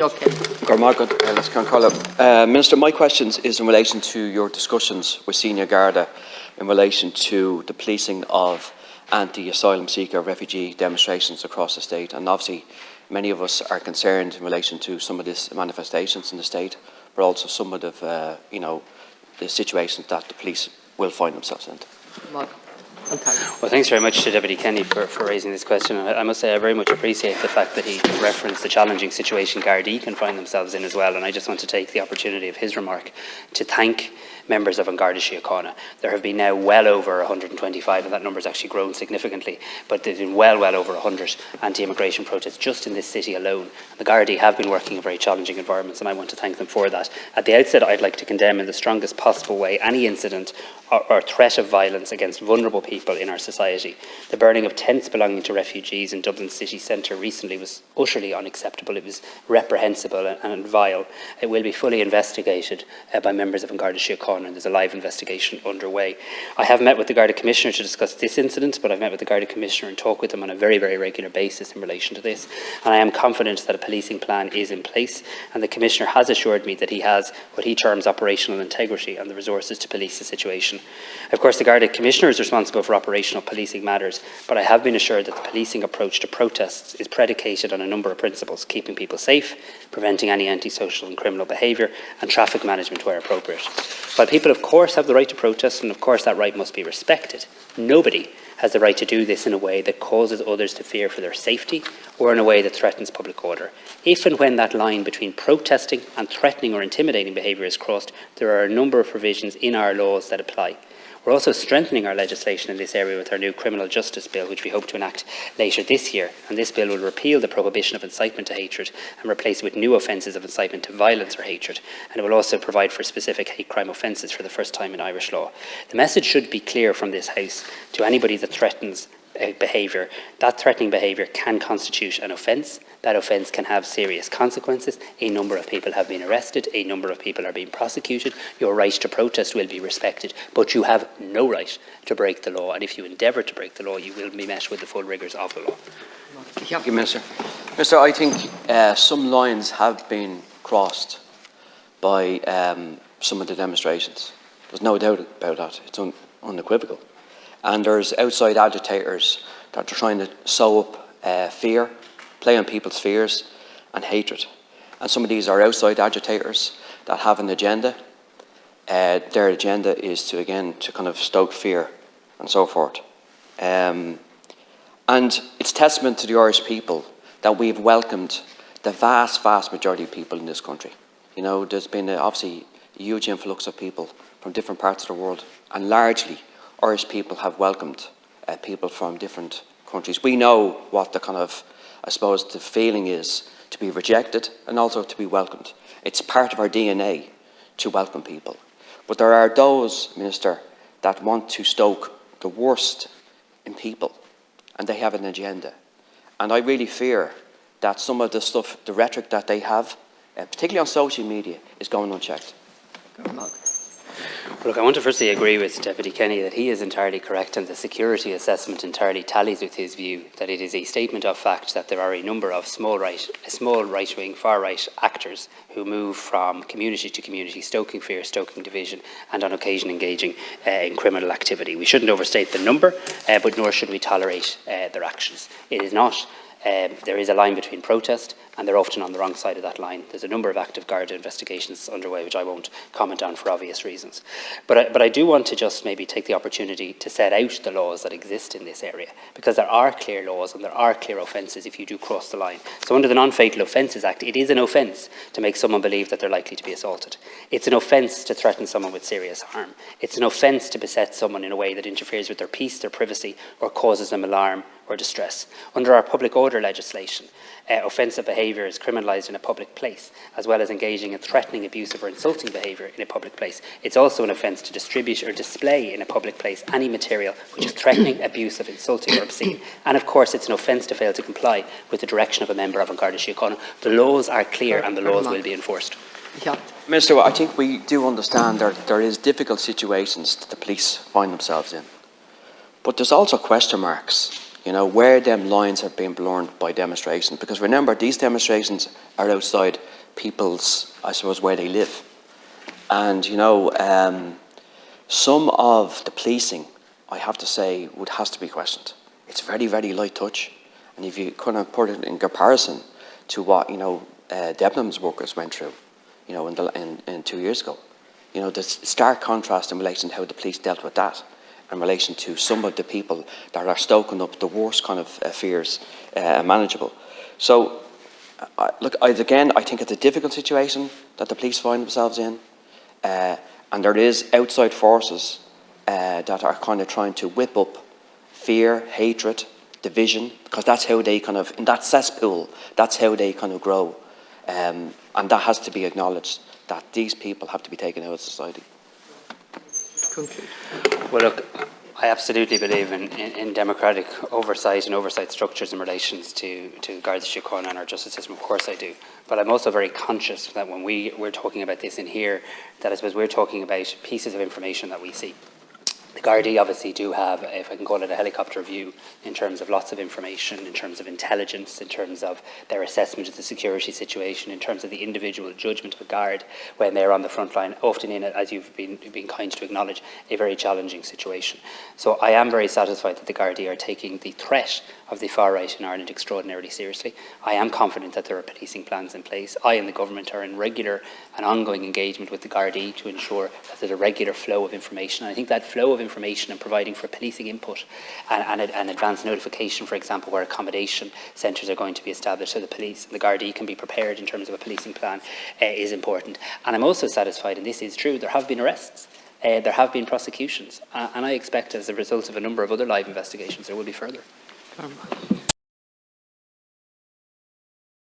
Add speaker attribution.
Speaker 1: Okay.
Speaker 2: Minister, my question is in relation to your discussions with Senior Garda in relation to the policing of anti-asylum seeker refugee demonstrations across the state, and obviously many of us are concerned in relation to some of these manifestations in the state, but also some of the the situations that the police will find themselves in.
Speaker 3: Well, thanks very much to Deputy Kenny for raising this question. I must say I very much appreciate the fact that he referenced the challenging situation Gardaí can find themselves in as well, and I just want to take the opportunity of his remark to thank members of An Garda Síochána. There have been now well over 125, and that number has actually grown significantly, but there have been well over 100 anti-immigration protests just in this city alone. The Gardaí have been working in very challenging environments, and I want to thank them for that. At the outset, I'd like to condemn in the strongest possible way any incident or threat of violence against vulnerable people in our society. The burning of tents belonging to refugees in Dublin city centre recently was utterly unacceptable. It was reprehensible and vile. It will be fully investigated by members of An Garda Síochána, and there's a live investigation underway. I have met with the Garda Commissioner to discuss this incident, but I've met with the Garda Commissioner and talk with them on a very regular basis in relation to this, and I am confident that a policing plan is in place, and the Commissioner has assured me that he has what he terms operational integrity and the resources to police the situation. Of course, the Garda Commissioner is responsible for operational policing matters, but I have been assured that the policing approach to protests is predicated on a number of principles: keeping people safe, preventing any antisocial and criminal behaviour, and traffic management where appropriate. While people of course have the right to protest, and of course that right must be respected, nobody has the right to do this in a way that causes others to fear for their safety or in a way that threatens public order. If and when that line between protesting and threatening or intimidating behaviour is crossed, there are a number of provisions in our laws that apply. We're also strengthening our legislation in this area with our new criminal justice bill, which we hope to enact later this year. And this bill will repeal the prohibition of incitement to hatred and replace it with new offences of incitement to violence or hatred. And it will also provide for specific hate crime offences for the first time in Irish law. The message should be clear from this House to anybody that threatens behaviour. That threatening behaviour can constitute an offence. That offence can have serious consequences. A number of people have been arrested. A number of people are being prosecuted. Your right to protest will be respected, but you have no right to break the law. And if you endeavour to break the law, you will be met with the full rigours of the law.
Speaker 2: Thank you, Minister. Minister, I think some lines have been crossed by some of the demonstrations. There's no doubt about that. It's unequivocal. And there's outside agitators that are trying to sow up fear, play on people's fears and hatred. And some of these are outside agitators that have an agenda. Their agenda is to kind of stoke fear and so forth. And it's testament to the Irish people that we've welcomed the vast majority of people in this country. You know, there's been obviously a huge influx of people from different parts of the world, and largely Irish people have welcomed people from different countries. We know what the kind of, I suppose, the feeling is to be rejected and also to be welcomed. It's part of our DNA to welcome people. But there are those, Minister, that want to stoke the worst in people, and they have an agenda. And I really fear that some of the stuff, the rhetoric that they have, particularly on social media, is going unchecked.
Speaker 3: Look, I want to firstly agree with Deputy Kenny that he is entirely correct, and the security assessment entirely tallies with his view that it is a statement of fact that there are a number of small right-wing, far-right actors who move from community to community, stoking fear, stoking division, and on occasion engaging in criminal activity. We shouldn't overstate the number, but nor should we tolerate their actions. It is not. There is a line between protest, and they're often on the wrong side of that line. There's a number of active Garda investigations underway, which I won't comment on for obvious reasons. But I do want to just maybe take the opportunity to set out the laws that exist in this area, because there are clear laws and there are clear offences if you do cross the line. So under the Non-Fatal Offences Act, it is an offence to make someone believe that they're likely to be assaulted. It's an offence to threaten someone with serious harm. It's an offence to beset someone in a way that interferes with their peace, their privacy, or causes them alarm or distress. Under our public order legislation, offensive behaviour is criminalised in a public place, as well as engaging in threatening, abusive or insulting behaviour in a public place. It's also an offence to distribute or display in a public place any material which is threatening, abusive, insulting or obscene. And of course it's an offence to fail to comply with the direction of a member of An Garda Síochána. The laws are clear and the laws will be enforced.
Speaker 2: Minister, I think we do understand that there is difficult situations that the police find themselves in. But there's also question marks You know, where them lines have been blurred by demonstrations. Because remember, these demonstrations are outside people's, I suppose, where they live. And, you know, some of the policing, I have to say, has to be questioned. It's very, very light touch. And if you kind of put it in comparison to what, you know, Debenham's workers went through, you know, in 2 years ago, you know, there's stark contrast in relation to how the police dealt with that in relation to some of the people that are stoking up the worst kind of fears manageable. So, look, again, I think it's a difficult situation that the police find themselves in, and there is outside forces that are kind of trying to whip up fear, hatred, division, because that's how they kind of, in that cesspool, that's how they kind of grow. And that has to be acknowledged, that these people have to be taken out of society.
Speaker 1: Conclude.
Speaker 3: Well, look, I absolutely believe in democratic oversight and oversight structures in relation to Garda Síochána and our justice system. Of course I do. But I'm also very conscious that when we're talking about this in here, that I suppose we're talking about pieces of information that we see. The Gardaí obviously do have, if I can call it, a helicopter view in terms of lots of information, in terms of intelligence, in terms of their assessment of the security situation, in terms of the individual judgment of a guard when they're on the front line, often in, as you've been kind to acknowledge, a very challenging situation. So I am very satisfied that the Gardaí are taking the threat of the far right in Ireland extraordinarily seriously. I am confident that there are policing plans in place. I and the government are in regular and ongoing engagement with the Gardaí to ensure that there's a regular flow of information. And I think that flow of information and providing for policing input and advance notification, for example, where accommodation centres are going to be established so the police and the Gardaí can be prepared in terms of a policing plan is important. And I'm also satisfied, and this is true, there have been arrests. There have been prosecutions. And I expect as a result of a number of other live investigations there will be further.